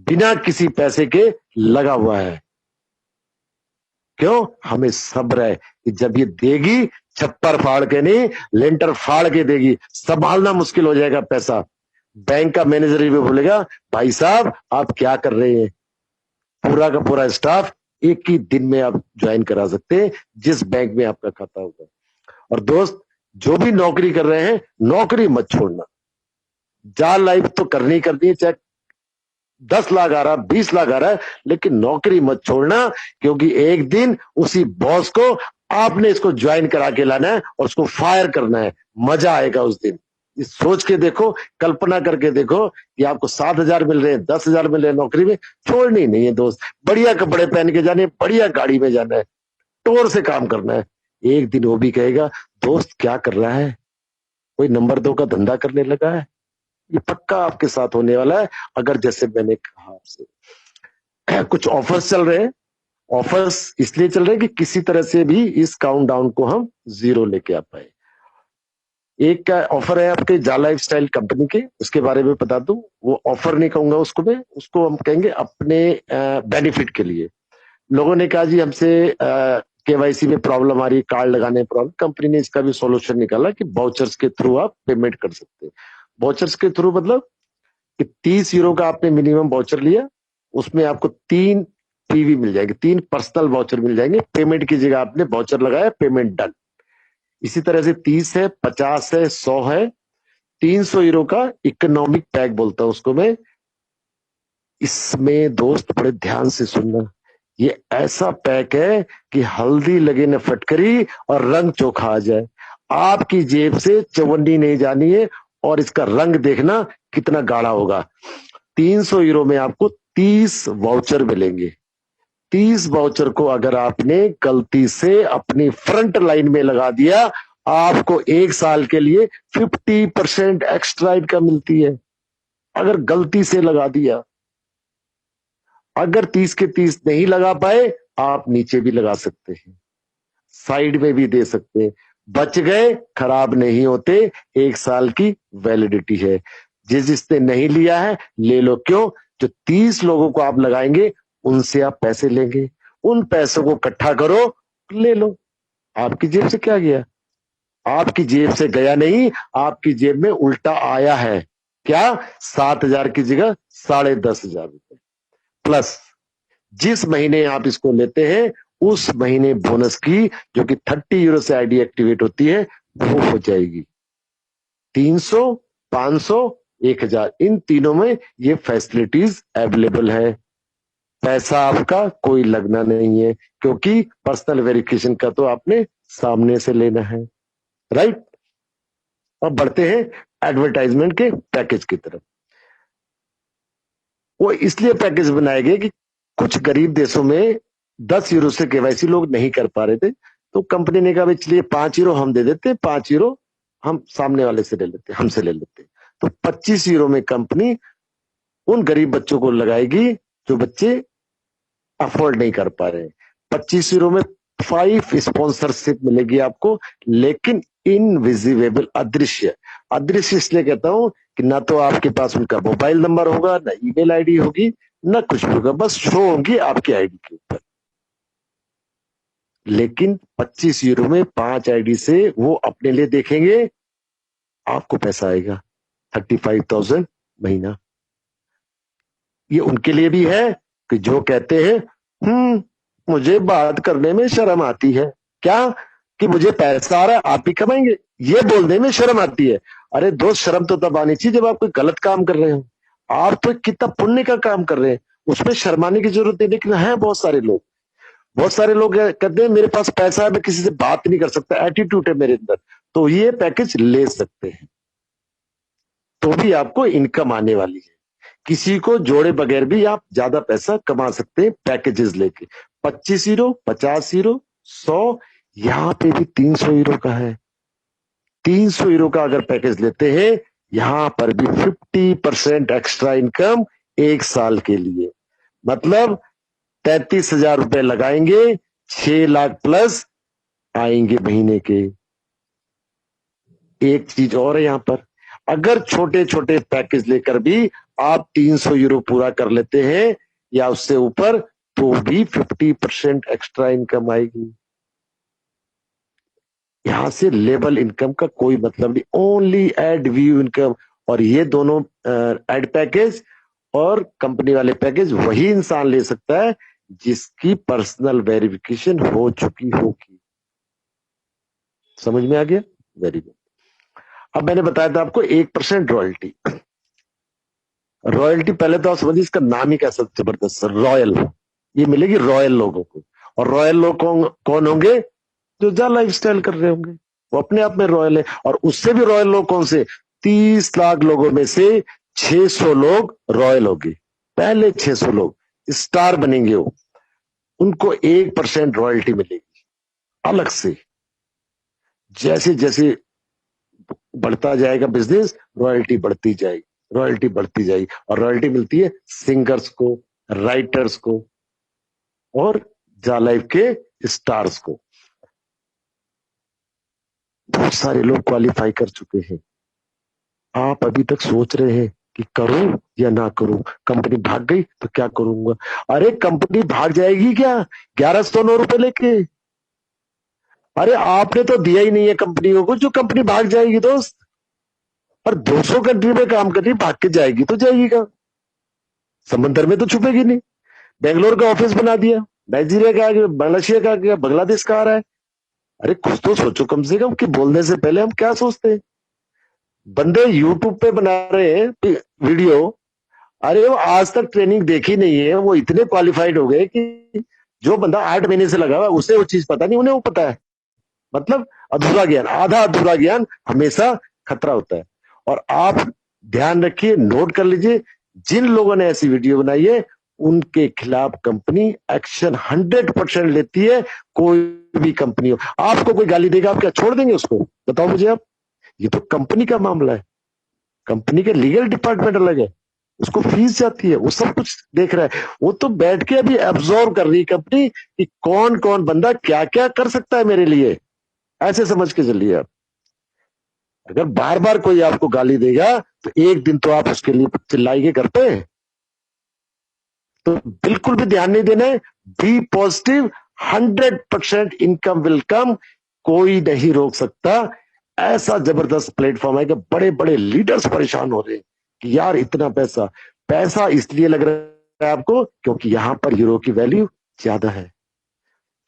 बिना किसी पैसे के लगा हुआ है। क्यों, हमें सब्र है कि जब ये देगी, छप्पर फाड़ के नहीं, लेंटर फाड़ के देगी। संभालना मुश्किल हो जाएगा पैसा। बैंक का मैनेजर भी बोलेगा, भाई साहब आप क्या कर रहे हैं। पूरा का पूरा स्टाफ एक ही दिन में आप ज्वाइन करा सकते हैं, जिस बैंक में आपका खाता होगा। और दोस्त, जो भी नौकरी कर रहे हैं, नौकरी मत छोड़ना। जाल लाइफ तो करनी ही करनी है, चाहे 10 लाख आ रहा, 20 लाख आ रहा है, लेकिन नौकरी मत छोड़ना। क्योंकि एक दिन उसी बॉस को आपने इसको ज्वाइन करा के लाना है और उसको फायर करना है। मजा आएगा उस दिन। इस सोच के देखो, कल्पना करके देखो कि आपको 7,000 मिल रहे हैं, 10,000 मिल रहे हैं नौकरी में, छोड़नी नहीं है दोस्त। बढ़िया कपड़े पहन के जाने, बढ़िया गाड़ी में जाना है, टोर से काम करना है। एक दिन वो भी कहेगा, दोस्त क्या कर रहा है, कोई नंबर 2 का धंधा करने लगा है। ये पक्का आपके साथ होने वाला है। अगर जैसे मैंने कहा आपसे, कुछ ऑफर्स चल रहे हैं। ऑफर्स इसलिए चल रहे हैं कि किसी तरह से भी इस काउंटडाउन को हम 0 लेके आ पाए। एक का ऑफर है आपके जा लाइफ स्टाइल कंपनी के, उसके बारे में बता दूं। वो ऑफर नहीं कहूंगा उसको, मैं उसको हम कहेंगे अपने बेनिफिट के लिए। लोगों ने कहा जी हमसे केवाईसी में प्रॉब्लम आ रही है, कार्ड लगाने में प्रॉब्लम। कंपनी ने इसका भी सॉल्यूशन निकाला कि वाउचर्स के थ्रू आप पेमेंट कर सकते हैं। वाउचर्स के थ्रू मतलब कि 30 यूरो का आपने मिनिमम वाउचर लिया, उसमें आपको 3 पीवी मिल जाएंगे, 3 पर्सनल वाउचर मिल जाएंगे। पेमेंट की जगह आपने वाउचर लगाया, पेमेंट डन। इसी तरह से 30 है, 50 है, 100 है, 300 यूरो का इकोनॉमिक पैक बोलता हूं उसको मैं। इसमें दोस्त बड़े ध्यान से सुनना, ये ऐसा पैक है कि हल्दी लगे न फटकरी और रंग चोखा आ जाए। आपकी जेब से चवन्नी नहीं जानी है, और इसका रंग देखना कितना गाढ़ा होगा। 300 यूरो में आपको 30 वाउचर मिलेंगे। 30 वाउचर को अगर आपने गलती से अपनी फ्रंट लाइन में लगा दिया, आपको 1 साल के लिए 50% एक्स्ट्रा इनकम मिलती है, अगर गलती से लगा दिया। अगर 30 के 30 नहीं लगा पाए, आप नीचे भी लगा सकते हैं, साइड में भी दे सकते हैं। बच गए, खराब नहीं होते। 1 साल की वैलिडिटी है। जिसने नहीं लिया है ले लो। क्यों, जो 30 लोगों को आप लगाएंगे उनसे आप पैसे लेंगे, उन पैसों को इकट्ठा करो, ले लो। आपकी जेब से क्या गया, आपकी जेब से गया नहीं, आपकी जेब में उल्टा आया है। क्या 7,000 की जगह 10,500 रुपए प्लस जिस महीने आप इसको लेते हैं उस महीने बोनस की जो कि 30 यूरो से आईडी एक्टिवेट होती है वो हो जाएगी 300, 500, 1,000 इन तीनों में ये फैसिलिटीज अवेलेबल है। पैसा आपका कोई लगना नहीं है क्योंकि पर्सनल वेरिफिकेशन का तो आपने सामने से लेना है, राइट। अब बढ़ते हैं एडवर्टाइजमेंट के पैकेज की तरफ। वो इसलिए पैकेज बनाए गए कि कुछ गरीब देशों में 10 यूरो से केवाईसी लोग नहीं कर पा रहे थे, तो कंपनी ने कहा चलिए 5 यूरो हम दे देते, 5 यूरो हम सामने वाले से ले लेते, हमसे ले लेते। तो 25 यूरो में कंपनी उन गरीब बच्चों को लगाएगी जो बच्चे अफोर्ड नहीं कर पा रहे हैं। 25 यूरो में 5 स्पॉन्सरशिप मिलेगी आपको, लेकिन इनविजिबल, अदृश्य। अदृश्य इसलिए कहता हूं कि ना तो आपके पास उनका मोबाइल नंबर होगा, ना ईमेल आईडी होगी, ना कुछ भी होगा, बस शो होगी आपकी आईडी के ऊपर। लेकिन 25 यूरो में 5 आईडी से वो अपने लिए देखेंगे, आपको पैसा आएगा 35,000 महीना। ये उनके लिए भी है कि जो कहते हैं मुझे बात करने में शर्म आती है, क्या कि मुझे पैसा आ रहा है आप ही कमाएंगे, ये बोलने में शर्म आती है। अरे दोस्त, शर्म तो तब आनी चाहिए जब आप कोई गलत काम कर रहे हो। आप तो कितना पुण्य का काम कर रहे हैं, उसमें शर्माने की जरूरत नहीं। लेकिन है बहुत सारे लोग कहते हैं मेरे पास पैसा है, मैं किसी से बात नहीं कर सकता, एटीट्यूड है मेरे अंदर, तो ये पैकेज ले सकते हैं, तो भी आपको इनकम आने वाली है। किसी को जोड़े बगैर भी आप ज्यादा पैसा कमा सकते हैं पैकेजेस लेके। 25 यूरो, 50 यूरो, 100, यहां पे भी 300 यूरो का है। 300 यूरो का अगर पैकेज लेते हैं, यहां पर भी 50% एक्स्ट्रा इनकम 1 साल के लिए, मतलब 33,000 रुपए लगाएंगे, 6 लाख प्लस आएंगे महीने के। एक चीज और है यहां पर, अगर छोटे छोटे पैकेज लेकर भी आप 300 यूरो पूरा कर लेते हैं या उससे ऊपर, तो भी 50% एक्स्ट्रा इनकम आएगी। यहां से लेबल इनकम का कोई मतलब नहीं, ओनली एड व्यू इनकम। और ये दोनों एड पैकेज और कंपनी वाले पैकेज वही इंसान ले सकता है जिसकी पर्सनल वेरिफिकेशन हो चुकी होगी। समझ में आ गया? Very good. अब मैंने बताया था आपको 1% रॉयल्टी। रॉयल्टी पहले तो आप समझिए, इसका नाम ही कैसा जबरदस्त, रॉयल। ये मिलेगी रॉयल लोगों को। और रॉयल लोग कौन होंगे? जो जा लाइफ स्टाइल कर रहे होंगे, वो अपने आप में रॉयल है। और उससे भी रॉयल लोग कौन से? 30 लाख लोगों में से 600 लोग रॉयल होंगे, पहले 600 लोग स्टार बनेंगे, वो उनको 1% रॉयल्टी मिलेगी अलग से। जैसे जैसे बढ़ता जाएगा बिजनेस, रॉयल्टी बढ़ती जाएगी, रॉयल्टी बढ़ती जाएगी। और रॉयल्टी मिलती है सिंगर्स को, राइटर्स को और जा लाइफ के स्टार्स को। बहुत सारे लोग क्वालिफाई कर चुके हैं। आप अभी तक सोच रहे हैं कि करूं या ना करूं, कंपनी भाग गई तो क्या करूंगा। अरे कंपनी भाग जाएगी क्या 1,109 रुपए लेके? अरे आपने तो दिया ही नहीं है कंपनियों को, जो कंपनी भाग जाएगी दोस्त। और 200 कंट्री में काम करनी, भाग के जाएगी तो जाएगी कहां? समंदर में तो छुपेगी नहीं। बेंगलोर का ऑफिस बना दिया, नाइजीरिया का आ गया, मलेशिया का आ गया, बांग्लादेश का आ रहा है। अरे कुछ तो सोचो कम से कम कि बोलने से पहले हम क्या सोचते हैं। बंदे यूट्यूब पे बना रहे हैं वीडियो, अरे वो आज तक ट्रेनिंग देखी नहीं है, वो इतने क्वालिफाइड हो गए कि जो बंदा 8 महीने से लगा हुआ उसे वो चीज पता नहीं, उन्हें वो पता है। मतलब अधूरा ज्ञान, आधा अधूरा ज्ञान हमेशा खतरा होता है। और आप ध्यान रखिए, नोट कर लीजिए, जिन लोगों ने ऐसी वीडियो बनाई है उनके खिलाफ कंपनी एक्शन 100% लेती है। कोई भी कंपनी हो, आपको कोई गाली देगा, आप क्या छोड़ देंगे उसको? बताओ मुझे आप। ये तो कंपनी का मामला है, कंपनी के लीगल डिपार्टमेंट अलग है, उसको फीस जाती है, वो सब कुछ देख रहा है। वो तो बैठ के अभी एब्जॉर्व कर रही है कंपनी कि कौन कौन बंदा क्या क्या कर सकता है मेरे लिए। ऐसे समझ के चलिए आप। अगर बार बार कोई आपको गाली देगा तो एक दिन तो आप उसके लिए चिल्लाएंगे घर पे। तो बिल्कुल भी ध्यान नहीं देना है, be positive, 100% income will come, कोई नहीं रोक सकता। ऐसा जबरदस्त प्लेटफॉर्म है कि बड़े बड़े लीडर्स परेशान हो रहे हैं कि यार इतना पैसा, पैसा इसलिए लग रहा है आपको क्योंकि यहां पर हीरो की वैल्यू ज्यादा है।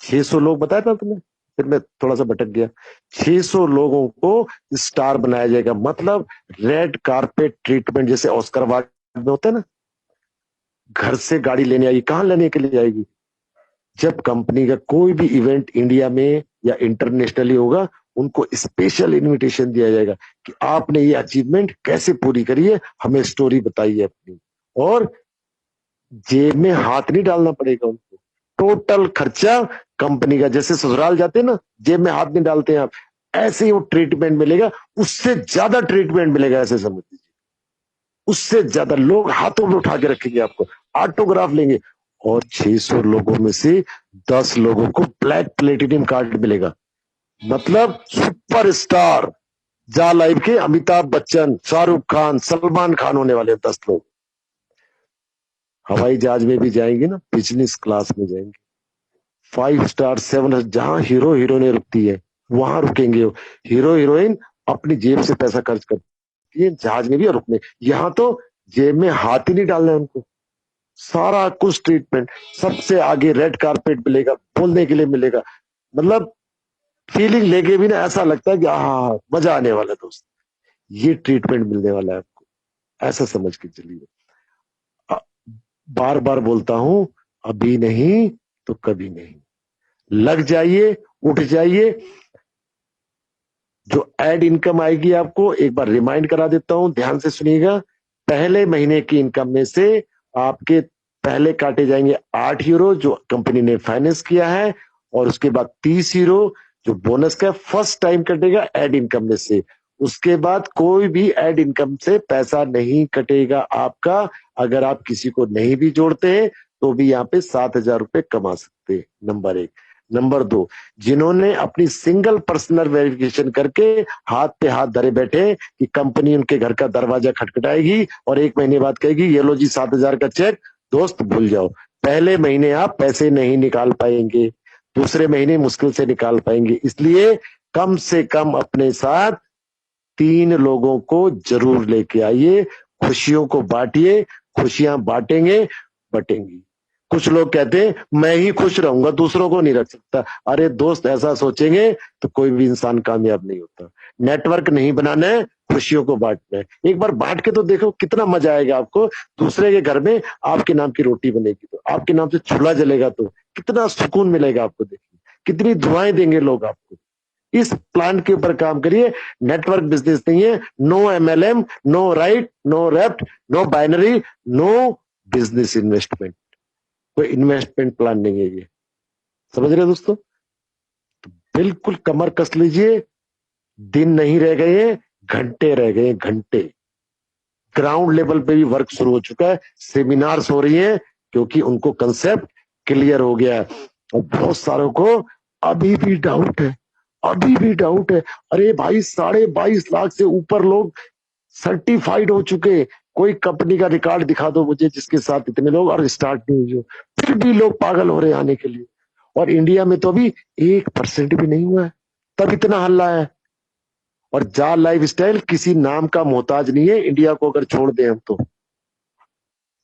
600 लोग बताया था तुम्हें, फिर मैं थोड़ा सा भटक गया। 600 लोगों को स्टार बनाया जाएगा, मतलब रेड कारपेट ट्रीटमेंट जैसे ऑस्कर अवार्ड में होता है ना। घर से गाड़ी लेने आएगी, कहां लेने के लिए आएगी? जब कंपनी का कोई भी इवेंट इंडिया में या इंटरनेशनली होगा, उनको स्पेशल इनविटेशन दिया जाएगा कि आपने ये अचीवमेंट कैसे पूरी करी है, हमें स्टोरी बताइए अपनी। और जेब में हाथ नहीं डालना पड़ेगा उनको, टोटल खर्चा कंपनी का। जैसे ससुराल जाते हैं ना, जेब में हाथ नहीं डालते हैं आप, ऐसे ही वो ट्रीटमेंट मिलेगा, उससे ज्यादा ट्रीटमेंट मिलेगा, ऐसे समझ लीजिए। उससे ज्यादा लोग हाथों में उठा के रखेंगे आपको, ऑटोग्राफ लेंगे। और 600 लोगों में से 10 लोगों को ब्लैक प्लेटिनियम कार्ड मिलेगा, मतलब सुपरस्टार। जा लाइव के अमिताभ बच्चन, शाहरुख खान, सलमान खान होने वाले 10 लोग। हवाई जहाज में भी जाएंगे ना, बिजनेस क्लास में जाएंगे, 5 स्टार 7, जहां हीरो हीरोइनें रुकती है वहां रुकेंगे। हीरो हीरोइन अपनी जेब से पैसा खर्च करती है जहाज में भी और रुकने। यहाँ तो जेब में हाथ ही नहीं डालना है उनको, सारा कुछ ट्रीटमेंट। सबसे आगे रेड कारपेट मिलेगा, बोलने के लिए मिलेगा, मतलब फीलिंग लेके भी ना ऐसा लगता है कि हाँ मजा आने वाला है दोस्त, ये ट्रीटमेंट मिलने वाला है आपको, ऐसा समझ के चलिए। बार बार बोलता हूं, अभी नहीं तो कभी नहीं। लग जाइए, उठ जाइए। जो एड इनकम आएगी आपको, एक बार रिमाइंड करा देता हूं, ध्यान से सुनिएगा। पहले महीने की इनकम में से आपके पहले काटे जाएंगे 8 यूरो जो कंपनी ने फाइनेंस किया है, और उसके बाद 30 यूरो जो बोनस का फर्स्ट टाइम कटेगा एड इनकम में से। उसके बाद कोई भी एड इनकम से पैसा नहीं कटेगा आपका। अगर आप किसी को नहीं भी जोड़ते हैं तो भी यहाँ पे 7,000 रुपए कमा सकते हैं, नंबर 1। नंबर 2, जिन्होंने अपनी सिंगल पर्सनल वेरिफिकेशन करके हाथ पे हाथ धरे बैठे कि कंपनी उनके घर का दरवाजा खटखटाएगी और 1 महीने बाद कहेगी ये लो जी 7,000 का चेक, दोस्त भूल जाओ। पहले महीने आप पैसे नहीं निकाल पाएंगे, दूसरे महीने मुश्किल से निकाल पाएंगे। इसलिए कम से कम अपने साथ 3 लोगों को जरूर लेके आइए, खुशियों को बांटिए। खुशियां बांटेंगे, बटेंगी। कुछ लोग कहते हैं मैं ही खुश रहूंगा, दूसरों को नहीं रख सकता। अरे दोस्त, ऐसा सोचेंगे तो कोई भी इंसान कामयाब नहीं होता। नेटवर्क नहीं बनाना है, खुशियों को बांटना है। एक बार बांट के तो देखो कितना मजा आएगा आपको। दूसरे के घर में आपके नाम की रोटी बनेगी तो, आपके नाम से चूल्हा जलेगा तो कितना सुकून मिलेगा आपको। देखिए कितनी दुआएं देंगे लोग आपको। इस प्लान के ऊपर काम करिए। नेटवर्क बिजनेस नहीं है, no MLM, no right, no rapt, no binary, no business investment. कोई इन्वेस्टमेंट प्लान नहीं है ये, समझ रहे दोस्तों? बिल्कुल कमर कस लीजिए। दिन नहीं रह गए हैं, घंटे रह गए हैं, घंटे। ग्राउंड लेवल पे भी वर्क शुरू हो चुका है, सेमिनार्स हो रही हैं, क्योंकि उनको कंसेप्ट क्लियर हो गया है। और बहुत सारों को अभी भी डाउट है, अभी भी डाउट है। अरे भाई 22.5 लाख से ऊपर लोग सर्टिफाइड हो चुके। कोई कंपनी का रिकॉर्ड दिखा दो मुझे जिसके साथ इतने लोग और स्टार्ट नहीं हुई हो, फिर भी लोग पागल हो रहे हैं आने के लिए। और इंडिया में तो अभी 1% भी नहीं हुआ है, तब इतना हल्ला है। और जा लाइफस्टाइल किसी नाम का मोहताज नहीं है, इंडिया को अगर छोड़ दें हम तो।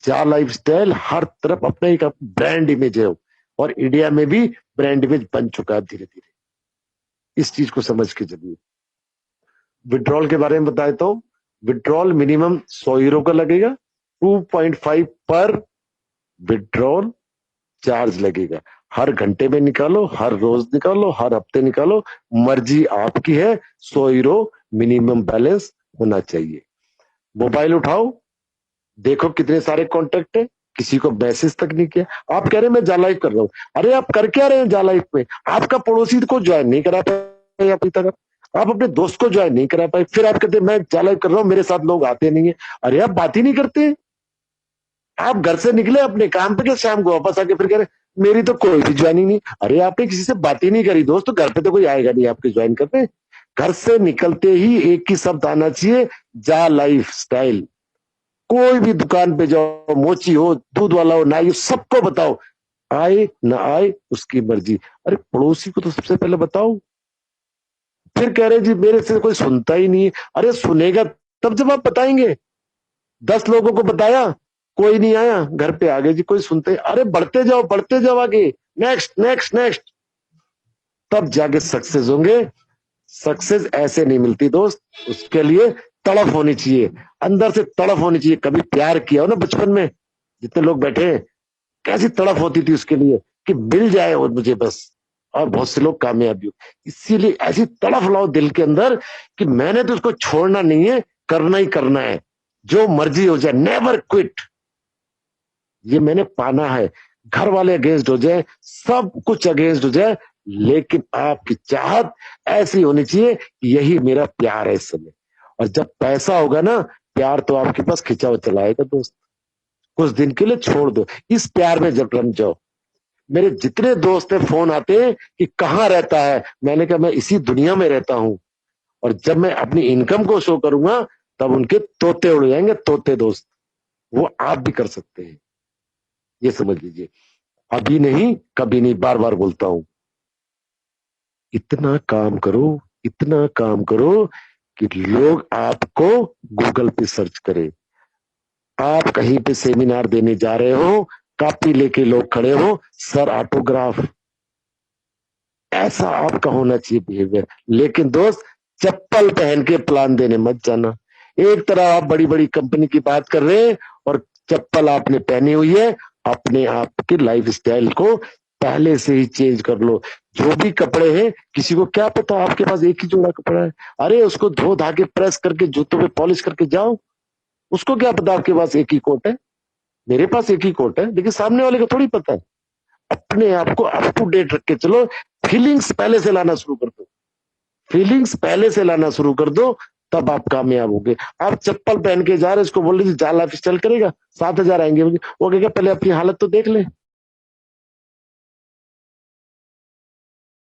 जा लाइफस्टाइल हर तरफ अपना एक ब्रांड इमेज है, और इंडिया में भी ब्रांड इमेज बन चुका है धीरे धीरे। इस चीज को समझ के चलिए। विड्रॉल के बारे में बता देता हूं। विड्रॉल मिनिमम 100 यूरो का लगेगा, 2.5 पर विड्रॉल चार्ज लगेगा। हर घंटे में निकालो, हर रोज निकालो, हर हफ्ते निकालो, मर्जी आपकी है। 100 यूरो मिनिमम बैलेंस होना चाहिए। मोबाइल उठाओ, देखो कितने सारे कॉन्टेक्ट है, किसी को मैसेज तक नहीं किया। आप कह रहे हैं मैं जा लाइव कर रहा हूँ, अरे आप कर क्या रहे हैं जा लाइव में? आपका पड़ोसी को ज्वाइन नहीं करा पाए अभी तक, आप अपने दोस्त को ज्वाइन नहीं करा पाए, फिर आप कहते हैं मैं जा लाइव कर रहा हूँ, मेरे साथ लोग आते नहीं है। अरे आप बात ही नहीं करते। आप घर से निकले अपने काम पे के, शाम को वापस आके फिर कह रहे मेरी तो कोई भी ज्वाइनिंग नहीं। अरे आपने किसी से बात ही नहीं करी दोस्त, तो घर पे तो कोई आएगा नहीं आपके ज्वाइन करने। घर से निकलते ही एक ही शब्द आना चाहिए, जा लाइफ स्टाइल। कोई भी दुकान पे जाओ, मोची हो, दूध वाला हो, नाई हो, सबको बताओ। आए ना आए उसकी मर्जी। अरे पड़ोसी को तो सबसे पहले बताओ। फिर कह रहे जी मेरे से कोई सुनता ही नहीं है। अरे सुनेगा तब जब आप बताएंगे। 10 लोगों को बताया, कोई नहीं आया, घर पे आ गए जी, कोई सुनते, अरे बढ़ते जाओ आगे, नेक्स्ट नेक्स्ट नेक्स्ट, तब जाके सक्सेस होंगे। सक्सेस ऐसे नहीं मिलती दोस्त, उसके लिए तड़प होनी चाहिए, अंदर से तड़प होनी चाहिए। कभी प्यार किया हो ना बचपन में, जितने लोग बैठे हैं, कैसी तड़प होती थी उसके लिए कि मिल जाए और मुझे बस, और बहुत से लोग कामयाबी हो। इसीलिए ऐसी तड़प लाओ दिल के अंदर कि मैंने तो उसको छोड़ना नहीं है, करना ही करना है, जो मर्जी हो जाए, नेवर क्विट। ये मैंने पाना है, घर वाले अगेंस्ट हो जाए, सब कुछ अगेंस्ट हो जाए, लेकिन आपकी चाहत ऐसी होनी चाहिए, यही मेरा प्यार है इस समय। और जब पैसा होगा ना, प्यार तो आपके पास खिंचा हुआ चला आएगा दोस्त, कुछ दिन के लिए छोड़ दो, इस प्यार में जब रम जाओ। मेरे जितने दोस्त हैं फोन आते हैं कि कहाँ रहता है, मैंने कहा मैं इसी दुनिया में रहता हूं, और जब मैं अपनी इनकम को शो करूंगा तब उनके तोते उड़ जाएंगे, तोते दोस्त। वो आप भी कर सकते हैं, ये समझ लीजिए। अभी नहीं कभी नहीं, बार बार बोलता हूं, इतना काम करो, इतना काम करो कि लोग आपको गूगल पे सर्च करें। आप कहीं पे सेमिनार देने जा रहे हो, कॉपी लेके लोग खड़े हो, सर ऑटोग्राफ, ऐसा आपका होना चाहिए बिहेवियर। लेकिन दोस्त, चप्पल पहन के प्लान देने मत जाना। एक तरह आप बड़ी बड़ी कंपनी की बात कर रहे हैं और चप्पल आपने पहनी हुई है, अपने आप की लाइफ स्टाइल को पहले से ही चेंज कर लो। जो भी कपड़े हैं, किसी को क्या पता आपके पास एक ही जोड़ा कपड़ा है, अरे उसको धो धा के प्रेस करके जूतों पे पॉलिश करके जाओ। उसको क्या पता आपके पास एक ही कोट है, मेरे पास एक ही कोट है, लेकिन सामने वाले को थोड़ी पता है। अपने आप को अप टू डेट रख के चलो, फीलिंग्स पहले से लाना शुरू कर दो, फीलिंग्स पहले से लाना शुरू कर दो, तब आप कामयाब होंगे। आप चप्पल पहन के जा रहे, इसको बोल रहे जा लाइफ स्टाइल करेगा, 7,000 आएंगे, वो कहेगा पहले अपनी हालत तो देख ले।